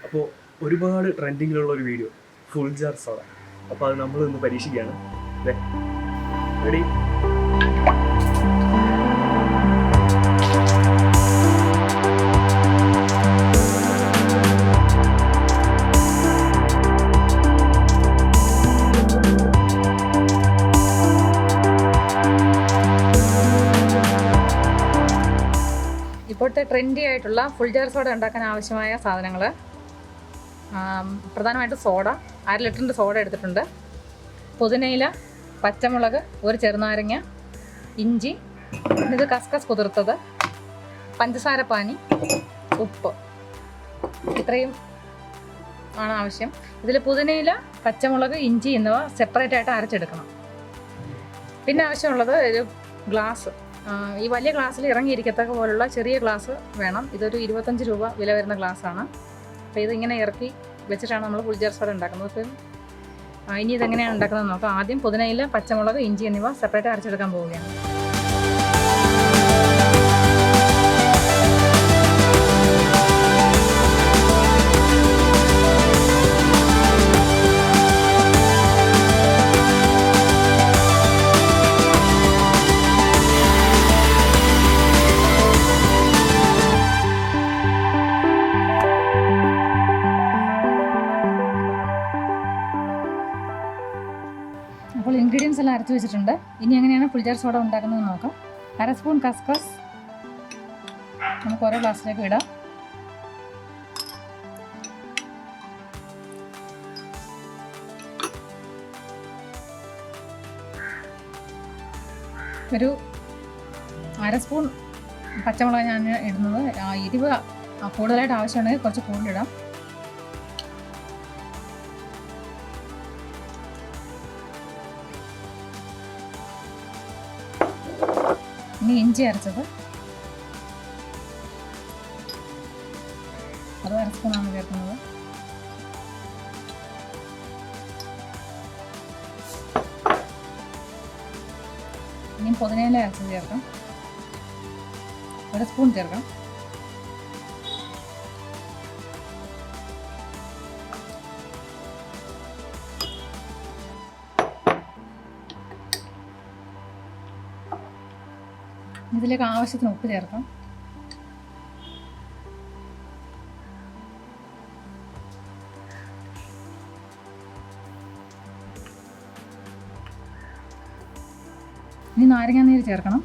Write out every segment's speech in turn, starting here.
അപ്പോൾ ഒരുപാട് ട്രെൻഡിങ്ങിലുള്ള ഒരു വീഡിയോ ഫുൾ ജാർ സോഡ. അപ്പോൾ അത് നമ്മളൊന്ന് പരീക്ഷിക്കുകയാണ്. റെഡി? ഇപ്പോഴത്തെ ട്രെൻഡി ആയിട്ടുള്ള ഫുൾ ജാർ സോഡ ഉണ്ടാക്കാൻ ആവശ്യമായ സാധനങ്ങൾ പ്രധാനമായിട്ടും സോഡ, 1/2 ലിറ്ററിൻ്റെ സോഡ എടുത്തിട്ടുണ്ട്, പുതിനയില, പച്ചമുളക്, ഒരു ചെറുനാരങ്ങ, ഇഞ്ചി, ഇത് കസ്കസ് കുതിർത്തത്, പഞ്ചസാരപ്പാനി, ഉപ്പ്, ഇത്രയും ആണ് ആവശ്യം. ഇതിൽ പുതിനയില, പച്ചമുളക്, ഇഞ്ചി എന്നിവ സെപ്പറേറ്റ് ആയിട്ട് അരച്ചെടുക്കണം. പിന്നെ ആവശ്യമുള്ളത് ഒരു ഗ്ലാസ്, ഈ വലിയ ഗ്ലാസ്സിൽ ഇറങ്ങിയിരിക്കത്തക്ക പോലുള്ള ചെറിയ ഗ്ലാസ് വേണം. ഇതൊരു 25 രൂപ വില വരുന്ന ഗ്ലാസ്സാണ്. അപ്പോൾ ഇതിങ്ങനെ ഇറക്കി വെച്ചിട്ടാണ് നമ്മൾ ഫുൾ ജാർ സോഡ ഉണ്ടാക്കുന്നത്. അപ്പം ഇനി ഇതെങ്ങനെയാണ് ഉണ്ടാക്കുന്നത് നോക്കാം. ആദ്യം പുതിനയില, പച്ചമുളക്, ഇഞ്ചി എന്നിവ സെപ്പറേറ്റ് അരച്ചെടുക്കാൻ പോവുകയാണ്. അപ്പോൾ ഇൻഗ്രീഡിയൻസ് എല്ലാം അരച്ച് വെച്ചിട്ടുണ്ട്. ഇനി എങ്ങനെയാണ് ഫുൾ ജാർ സോഡ ഉണ്ടാക്കുന്നത് നോക്കാം. 1/2 സ്പൂൺ കസ്കസ് നമുക്ക് ഓരോ ഗ്ലാസ്സിലേക്ക് ഇടാം. ഒരു 1/2 സ്പൂൺ പച്ചമുളക് ഞാൻ ഇടുന്നത്. എരിവ് കൂടുതലായിട്ട് ആവശ്യമുണ്ടെങ്കിൽ കുറച്ച് കൂടുതലിടാം. ഇനി ഇഞ്ചി അരച്ചത്, അത് 1/2 സ്പൂണാണ് ചേർക്കുന്നത്. ഇനി പുതിനയില അരച്ചത് ചേർക്കാം, 1 സ്പൂൺ ചേർക്കാം. ഇതിലേക്ക് ആവശ്യത്തിന് ഉപ്പ് ചേർക്കാം. ഇനി നാരങ്ങാനീര് ചേർക്കണം.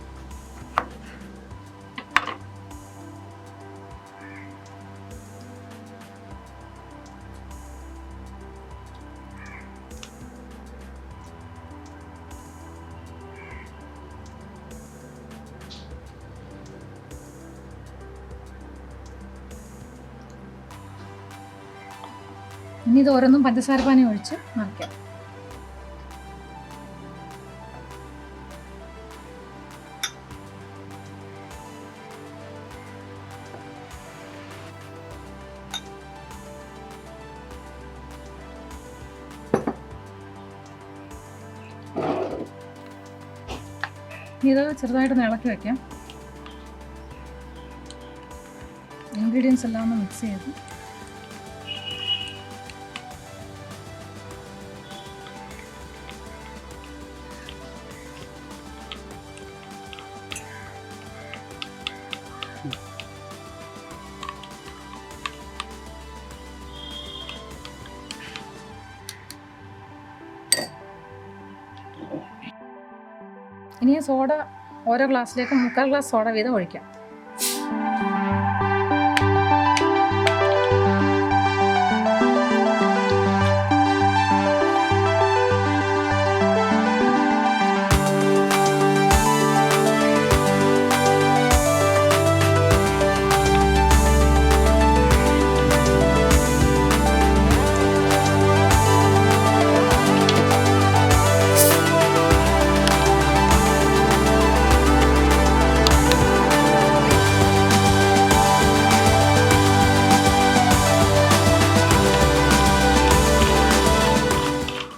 ഇനി ഇത് ഓരോന്നും പഞ്ചസാരപ്പാനി ഒഴിച്ച് നിറയ്ക്കാം. ഇത് ചെറുതായിട്ടൊന്ന് ഇളക്കി വയ്ക്കാം. ഇൻഗ്രീഡിയൻസ് എല്ലാം ഒന്ന് മിക്സ് ചെയ്ത് ഇനി സോഡ ഓരോ ഗ്ലാസ്സിലേക്ക് 3/4 ഗ്ലാസ് സോഡ വീതം ഒഴിക്കാം.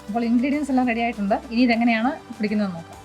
അപ്പോൾ ഇൻഗ്രീഡിയൻസ് എല്ലാം റെഡി ആയിട്ടുണ്ട്. ഇനി ഇതെങ്ങനെയാണ് പിടിക്കുന്നത് നോക്കാം.